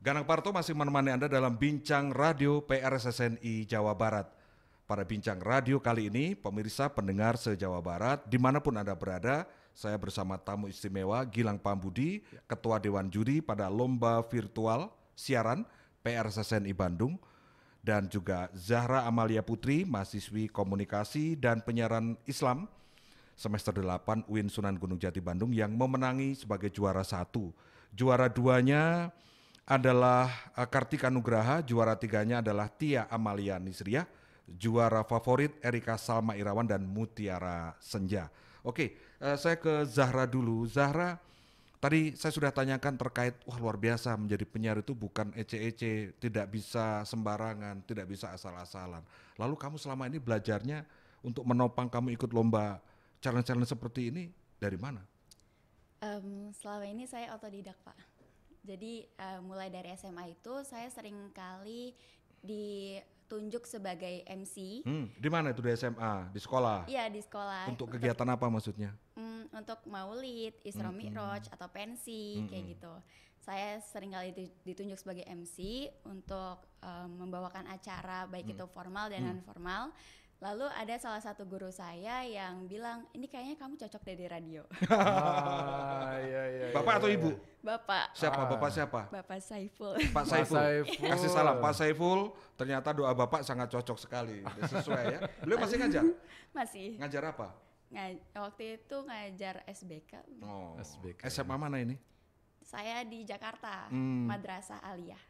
Ganang Parto masih menemani Anda dalam Bincang Radio PRSSNI Jawa Barat. Pada Bincang Radio kali ini, pemirsa pendengar se-Jawa Barat, dimanapun Anda berada, saya bersama tamu istimewa Gilang Pambudi, Ketua Dewan Juri pada Lomba Virtual Siaran PRSSNI Bandung, dan juga Zahra Amalia Putri, mahasiswi Komunikasi dan Penyiaran Islam, semester 8 UIN Sunan Gunung Jati Bandung yang memenangi sebagai juara 1. Juara 2-nya adalah Kartika Nugraha, juara 3-nya adalah Tia Amalia Nisriah, juara favorit Erika Salma Irawan dan Mutiara Senja. Oke, saya ke Zahra dulu. Zahra, tadi saya sudah tanyakan terkait, wah luar biasa menjadi penyiar itu bukan ece-ece, tidak bisa sembarangan, tidak bisa asal-asalan. Lalu kamu selama ini belajarnya untuk menopang kamu ikut lomba challenge-challenge seperti ini dari mana? Selama ini saya otodidak, Pak. Jadi mulai dari SMA itu saya sering kali ditunjuk sebagai MC. Di mana itu, di SMA, di sekolah? Iya, di sekolah. Untuk kegiatan apa maksudnya? Untuk Maulid, Isra Mi'raj atau pensi kayak gitu. Saya sering kali ditunjuk sebagai MC untuk membawakan acara baik itu formal dan non formal. Lalu ada salah satu guru saya yang bilang, ini kayaknya kamu cocok deh di radio. Iya. Bapak atau ibu? Bapak. Siapa? Bapak siapa? Bapak Saiful. Pak Saiful. Kasih salam Pak Saiful. Ternyata doa Bapak sangat cocok sekali. Sesuai ya. Beliau masih ngajar? Masih. Ngajar apa? Waktu itu ngajar SBK. Oh, SBK. SMA mana ini? Saya di Jakarta, Madrasah Aliyah.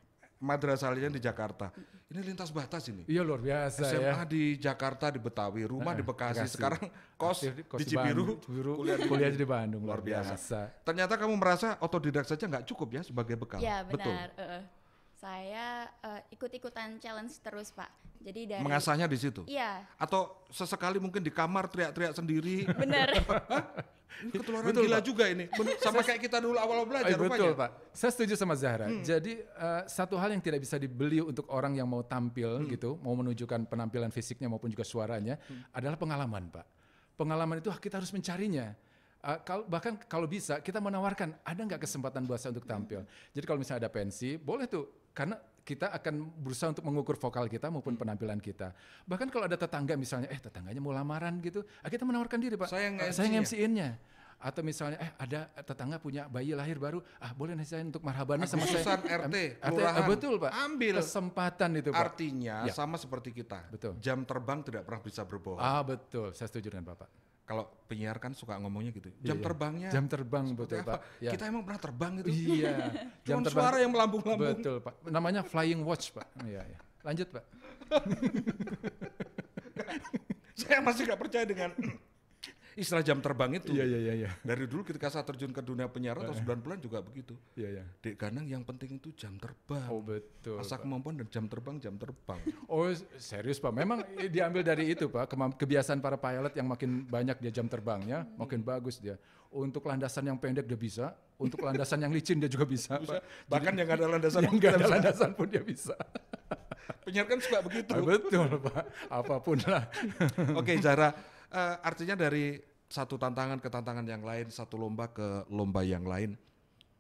Madrasah Aliyah di Jakarta. Ini lintas batas ini. Iya, luar biasa SMA ya. di Jakarta, di Betawi, rumah di Bekasi. Bekasi. Sekarang kos di Cibiru, kuliah di Bandung. luar biasa. Ternyata kamu merasa otodidak saja nggak cukup ya sebagai bekal. Ya Betul. benar. Saya ikut-ikutan challenge terus, Pak. Jadi dari Mengasahnya di situ. Iya. Atau sesekali mungkin di kamar teriak-teriak sendiri. Benar. Ini ketularan Betul, gila Pak. juga ini. Sama kayak kita dulu awal belajar rupanya. Betul, Pak. Saya setuju sama Zahra. Jadi satu hal yang tidak bisa dibeli untuk orang yang mau tampil gitu, mau menunjukkan penampilan fisiknya maupun juga suaranya adalah pengalaman, Pak. Pengalaman itu kita harus mencarinya. Bahkan kalau bisa kita menawarkan, ada nggak kesempatan buat saya untuk tampil. Jadi kalau misalnya ada pensi, boleh tuh, karena kita akan berusaha untuk mengukur vokal kita maupun penampilan kita. Bahkan kalau ada tetangga misalnya, tetangganya mau lamaran gitu, kita menawarkan diri, Pak. Saya MC-in-nya. Atau misalnya ada tetangga punya bayi lahir baru, boleh nih saya untuk marhabannya sama Agustusan saya. RT, kelurahan. Betul, Pak. Ambil. Kesempatan itu, Pak. Artinya Ya. sama seperti kita. Betul. Jam terbang tidak pernah bisa berbohong. Betul. Saya setuju dengan Bapak. Kalau penyiar kan suka ngomongnya gitu. Jam Iya. terbangnya. Jam terbang, betul, apa? Pak. Ya. Kita emang pernah terbang gitu. Iya. Cuman suara yang melambung-lambung. Betul, Pak. Namanya flying watch, Pak. Iya. Lanjut, Pak. Saya masih gak percaya dengan istilah jam terbang itu. Iya. Dari dulu ketika saya terjun ke dunia penyiaran tahun 90-an juga begitu. Iya. Dek Ganang yang penting itu jam terbang. Oh, betul. Asal Pak. kemampuan dan jam terbang. Oh, serius, Pak. Memang diambil dari itu, Pak. Kebiasaan para pilot yang makin banyak dia jam terbangnya, makin bagus dia. Untuk landasan yang pendek dia bisa, untuk landasan yang licin dia juga bisa, Pak. Bahkan yang gak ada landasan Yang nggak ada landasan pun dia bisa. Penyiar kan suka begitu. Betul, Pak. Apapun lah. Oke, Zahra, artinya dari satu tantangan ke tantangan yang lain, satu lomba ke lomba yang lain.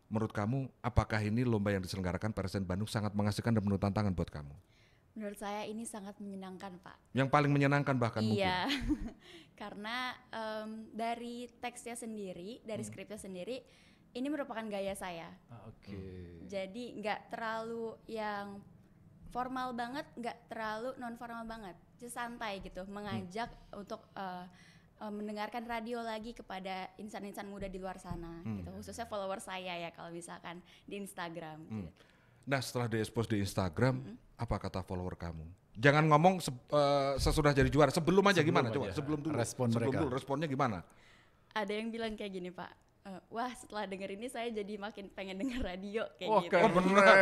Menurut kamu, apakah ini lomba yang diselenggarakan PRSSNI Bandung sangat mengasihkan dan penuh tantangan buat kamu? Menurut saya ini sangat menyenangkan, Pak. Yang paling menyenangkan bahkan mungkin? Iya. Karena dari teksnya sendiri, dari skripnya sendiri, ini merupakan gaya saya. Oke. Jadi nggak terlalu yang formal banget, nggak terlalu non formal banget, just santai gitu, mengajak untuk mendengarkan radio lagi kepada insan-insan muda di luar sana, gitu. Khususnya follower saya ya kalau misalkan di Instagram. Gitu. Nah, setelah di-expose di Instagram, apa kata follower kamu? Jangan ngomong sesudah jadi juara, sebelum aja gimana? Coba sebelum dulu. Respon sebelum mereka. dulu responnya gimana? Ada yang bilang kayak gini, Pak. Wah, setelah denger ini saya jadi makin pengen denger radio kayak Wah, gitu. Oh, beneran.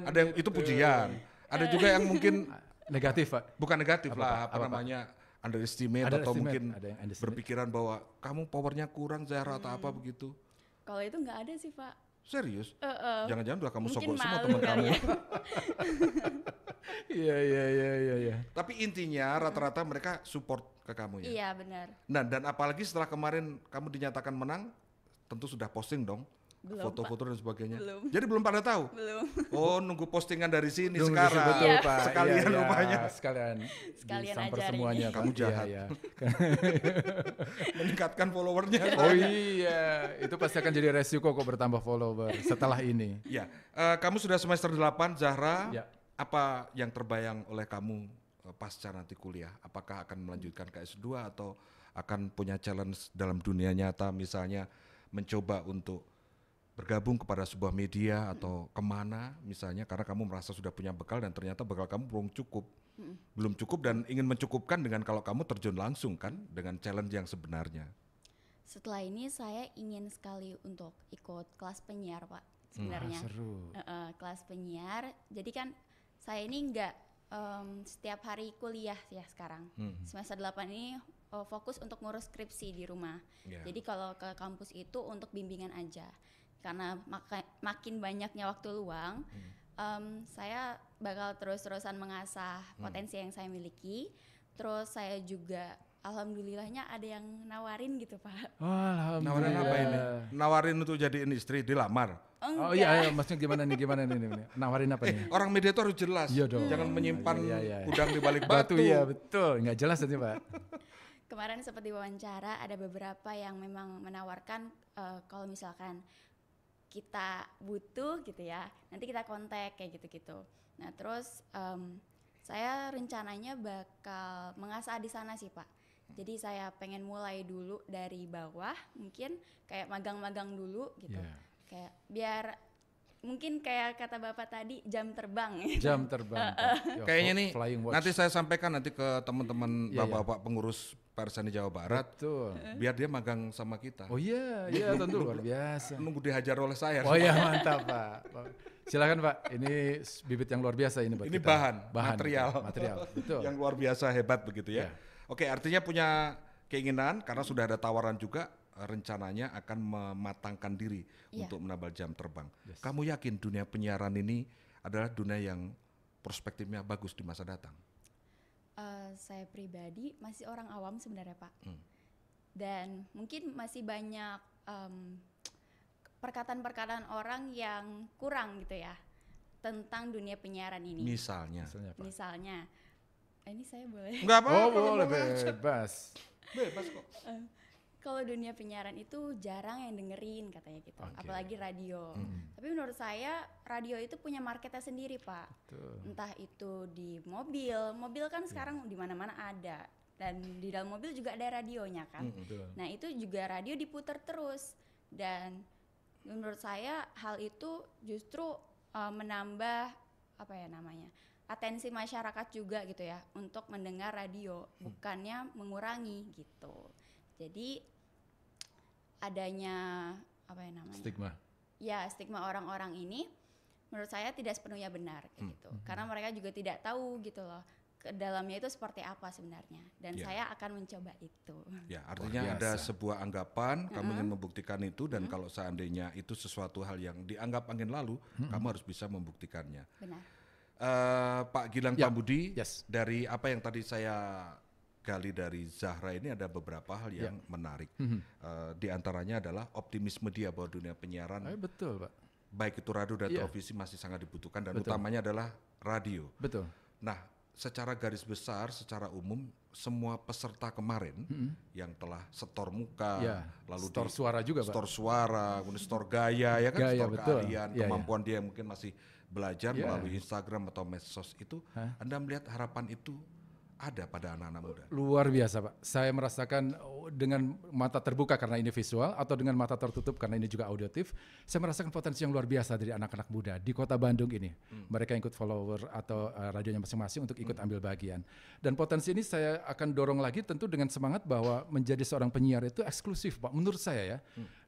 Ada yang itu pujian. Ada juga yang mungkin Negatif, Pak. bukan negatif lah, Apa, Pak? namanya underestimate atau Underestimate. mungkin Ada yang underestimate. berpikiran bahwa kamu powernya kurang Zahra atau apa begitu. Kalau itu nggak ada sih, Pak. Serius? Jangan-jangan udah kamu Mungkin sogok semua malu teman kali kamu. ya. Iya. Tapi intinya rata-rata mereka support ke kamu ya. Iya, benar. Nah, dan apalagi setelah kemarin kamu dinyatakan menang, tentu sudah posting dong Belum, foto-foto dan sebagainya. Belum. Jadi belum pada tahu. Belum. Oh, nunggu postingan dari sini Nunggu sekarang. betul, Iya. Pak. Sekalian Iya, iya. rupanya. Sekalian disamper ajarin. semuanya. Kamu Pak. jahat. Iya, iya. Meningkatkan followernya. Oh iya, itu pasti akan jadi resiko kok bertambah follower setelah ini. Ya, kamu sudah semester 8, Zahra. Ya. Apa yang terbayang oleh kamu pasca nanti kuliah? Apakah akan melanjutkan ke S2 atau akan punya challenge dalam dunia nyata, misalnya mencoba untuk bergabung kepada sebuah media atau kemana misalnya, karena kamu merasa sudah punya bekal dan ternyata bekal kamu belum cukup dan ingin mencukupkan dengan kalau kamu terjun langsung kan dengan challenge yang sebenarnya. Setelah ini saya ingin sekali untuk ikut kelas penyiar, Pak, sebenarnya. Seru. Kelas penyiar. Jadi kan saya ini nggak setiap hari kuliah ya sekarang. Semester 8 ini fokus untuk ngurus skripsi di rumah. Yeah. Jadi kalau ke kampus itu untuk bimbingan aja. Karena makin banyaknya waktu luang, saya bakal terus-terusan mengasah potensi yang saya miliki. Terus saya juga alhamdulillahnya ada yang nawarin gitu, Pak. Oh, alhamdulillah. Nawarin apa ini? Nawarin untuk jadiin istri, dilamar. Oh iya, maksudnya gimana nih? Nawarin apa nih? Orang media itu harus jelas. Iya dong. Jangan menyimpan Iya. udang di balik batu. Iya betul, nggak jelas nanti Pak. Kemarin seperti wawancara ada beberapa yang memang menawarkan kalau misalkan kita butuh gitu ya, nanti kita kontak kayak gitu-gitu. Nah terus saya rencananya bakal mengasah di sana sih Pak. Jadi saya pengen mulai dulu dari bawah, mungkin kayak magang-magang dulu gitu. Yeah. Kayak biar mungkin kayak kata Bapak tadi jam terbang. Jam terbang. Pak. Yo, Kayaknya nih flying watch. nanti saya sampaikan nanti ke teman-teman Iya, bapak-bapak pengurus PRSN Jawa Barat, Betul. biar dia magang sama kita. Oh iya tentu luar biasa. Nunggu dihajar oleh saya. Oh iya mantap Pak. Silakan Pak, ini bibit yang luar biasa ini buat Ini kita. bahan, material. Material, betul. Yang luar biasa hebat begitu ya. Iya. Oke, artinya punya keinginan karena sudah ada tawaran juga, rencananya akan mematangkan diri Iya. untuk menambal jam terbang. Yes. Kamu yakin dunia penyiaran ini adalah dunia yang perspektifnya bagus di masa datang? Saya pribadi masih orang awam sebenarnya Pak. Dan mungkin masih banyak perkataan-perkataan orang yang kurang gitu ya tentang dunia penyiaran ini. Misalnya. Pak. Misalnya, ini saya boleh. Enggak apa-apa. Oh boleh ngomong aja. bebas. Bebas kok. Kalau dunia penyiaran itu jarang yang dengerin katanya gitu, Oke. apalagi radio. Tapi menurut saya radio itu punya marketnya sendiri Pak. Betul. Entah itu di mobil kan sekarang di mana-mana ada, dan di dalam mobil juga ada radionya kan. Betul. Nah itu juga radio diputar terus, dan menurut saya hal itu justru menambah apa ya namanya, atensi masyarakat juga gitu ya untuk mendengar radio, bukannya mengurangi gitu. Jadi adanya apa ya namanya, stigma orang-orang ini menurut saya tidak sepenuhnya benar kayak gitu, karena mereka juga tidak tahu gitu loh ke dalamnya itu seperti apa sebenarnya, dan saya akan mencoba itu. Ya, artinya Luar ada biasa. sebuah anggapan, kamu ingin membuktikan itu, dan kalau seandainya itu sesuatu hal yang dianggap angin lalu, kamu harus bisa membuktikannya. Benar. Pak Gilang Ya, Pambudi, yes. dari apa yang tadi saya gali dari Zahra ini ada beberapa hal yang menarik. Di antaranya adalah optimisme dia bahwa dunia penyiaran, Betul Pak. baik itu radio dan Iya. televisi masih sangat dibutuhkan, dan Betul. utamanya adalah radio. Betul. Nah, secara garis besar, secara umum, semua peserta kemarin yang telah setor muka, Ya, lalu store suara juga Pak. store suara, kemudian store gaya, ya kan, Gaya, store betul. keahlian, Iya, kemampuan dia yang mungkin masih belajar Iya. melalui Instagram atau medsos itu, Anda melihat harapan itu ada pada anak-anak muda. Luar biasa Pak. Saya merasakan dengan mata terbuka karena ini visual atau dengan mata tertutup karena ini juga audiotif, saya merasakan potensi yang luar biasa dari anak-anak muda di Kota Bandung ini. Mereka ikut follower atau radionya masing-masing untuk ikut ambil bagian. Dan potensi ini saya akan dorong lagi tentu dengan semangat bahwa menjadi seorang penyiar itu eksklusif Pak. Menurut saya ya,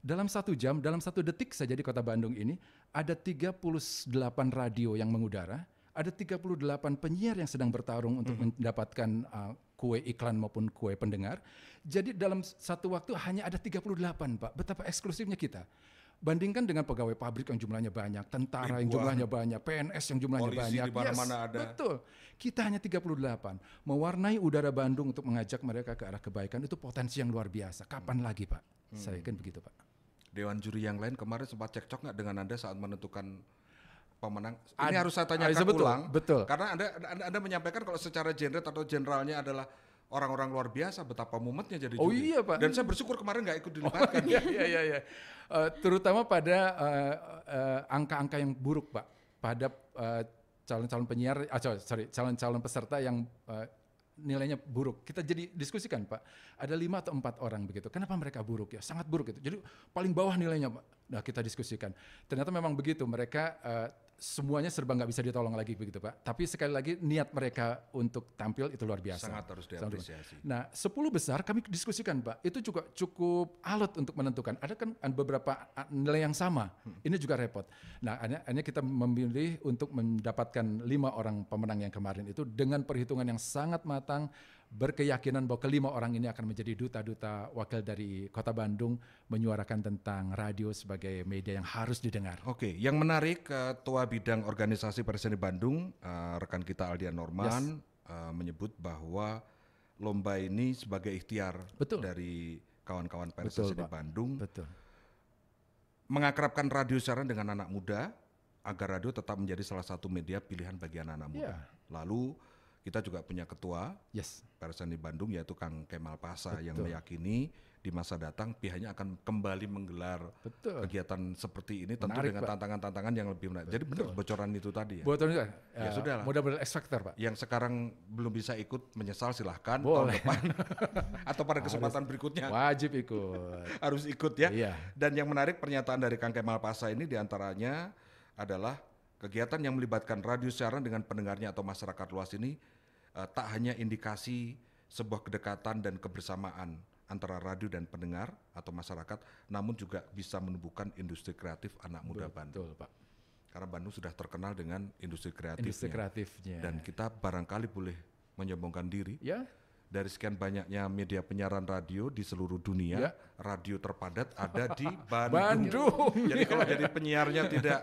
dalam 1 jam, dalam 1 detik saja di Kota Bandung ini ada 38 radio yang mengudara. Ada 38 penyiar yang sedang bertarung untuk mendapatkan kue iklan maupun kue pendengar. Jadi dalam satu waktu hanya ada 38 Pak. Betapa eksklusifnya kita. Bandingkan dengan pegawai pabrik yang jumlahnya banyak, tentara yang jumlahnya banyak, PNS yang jumlahnya Polisi banyak. di mana-mana ada. Betul. Kita hanya 38. Mewarnai udara Bandung untuk mengajak mereka ke arah kebaikan itu potensi yang luar biasa. Kapan lagi Pak? Saya yakin begitu Pak. Dewan juri yang lain kemarin sempat cekcok nggak dengan Anda saat menentukan pemenang? Ini Ad- harus saya tanyakan betul, ulang. betul. Karena anda menyampaikan kalau secara genre atau generalnya adalah orang-orang luar biasa, betapa mumetnya jadi Oh juri. iya, Pak. Dan saya bersyukur kemarin nggak ikut dilibatkan. Iya. Terutama pada angka-angka yang buruk, Pak. Pada calon-calon penyiar, calon-calon peserta yang nilainya buruk. Kita jadi diskusikan, Pak. Ada 5 atau 4 orang begitu. Kenapa mereka buruk ya? Sangat buruk itu. Jadi paling bawah nilainya, Pak. Nah, kita diskusikan. Ternyata memang begitu. Mereka semuanya serba nggak bisa ditolong lagi begitu, Pak. Tapi sekali lagi niat mereka untuk tampil itu luar biasa. Sangat harus diapresiasi. Nah, 10 besar kami diskusikan, Pak. Itu juga cukup alot untuk menentukan. Ada kan beberapa nilai yang sama. Ini juga repot. Nah, akhirnya kita memilih untuk mendapatkan 5 orang pemenang yang kemarin itu dengan perhitungan yang sangat matang, berkeyakinan bahwa kelima orang ini akan menjadi duta-duta wakil dari Kota Bandung menyuarakan tentang radio sebagai media yang harus didengar. Oke, yang menarik Ketua Bidang Organisasi PRSSNI Bandung, rekan kita Aldian Norman, menyebut bahwa lomba ini sebagai ikhtiar dari kawan-kawan PRSSNI Bandung, mengakrabkan radio siaran dengan anak muda agar radio tetap menjadi salah satu media pilihan bagi anak-anak muda. Lalu kita juga punya ketua PRSSNI Bandung yaitu Kang Kemal Pasa yang meyakini di masa datang pihaknya akan kembali menggelar kegiatan seperti ini tentu dengan tantangan-tantangan yang lebih menarik. Jadi benar bocoran itu tadi ya? Bocoran itu ya sudah lah. Modal X Factor, Pak. Yang sekarang belum bisa ikut menyesal silahkan tahun depan atau pada kesempatan berikutnya. Wajib ikut. Harus ikut ya. Iya. Dan yang menarik pernyataan dari Kang Kemal Pasa ini diantaranya adalah kegiatan yang melibatkan radio siaran dengan pendengarnya atau masyarakat luas ini tak hanya indikasi sebuah kedekatan dan kebersamaan antara radio dan pendengar atau masyarakat, namun juga bisa menumbuhkan industri kreatif anak muda Bandung. Betul, Pak. Karena Bandung sudah terkenal dengan industri kreatifnya. Dan kita barangkali boleh menyombongkan diri. Ya. Dari sekian banyaknya media penyiaran radio di seluruh dunia, radio terpadat ada di Bandung. Jadi kalau jadi penyiarnya tidak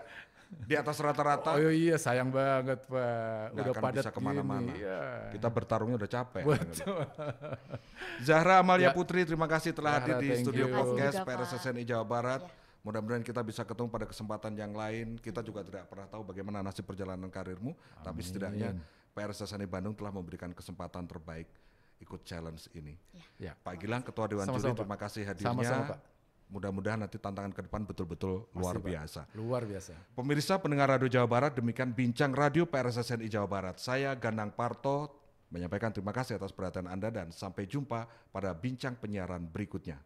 di atas rata-rata. Oh iya, sayang banget, Pak. Udah padat bisa kemana-mana. Ya. Kita bertarungnya udah capek. Betul. Zahra Amalia Putri, terima kasih telah hadir di studio you. podcast PRSSNI Jawa Barat. Mudah-mudahan kita bisa ketemu pada kesempatan yang lain. Kita juga tidak pernah tahu bagaimana nasib perjalanan karirmu, tapi setidaknya PRSSNI Bandung telah memberikan kesempatan terbaik ikut challenge ini. Ya. Pak Gilang, Ketua Dewan Juri, terima kasih hadirnya. Sama-sama, Pak. Mudah-mudahan nanti tantangan ke depan betul-betul luar biasa. Luar biasa. Pemirsa pendengar Radio Jawa Barat, demikian Bincang Radio PRSSNI Jawa Barat. Saya Ganang Parto menyampaikan terima kasih atas perhatian Anda dan sampai jumpa pada bincang penyiaran berikutnya.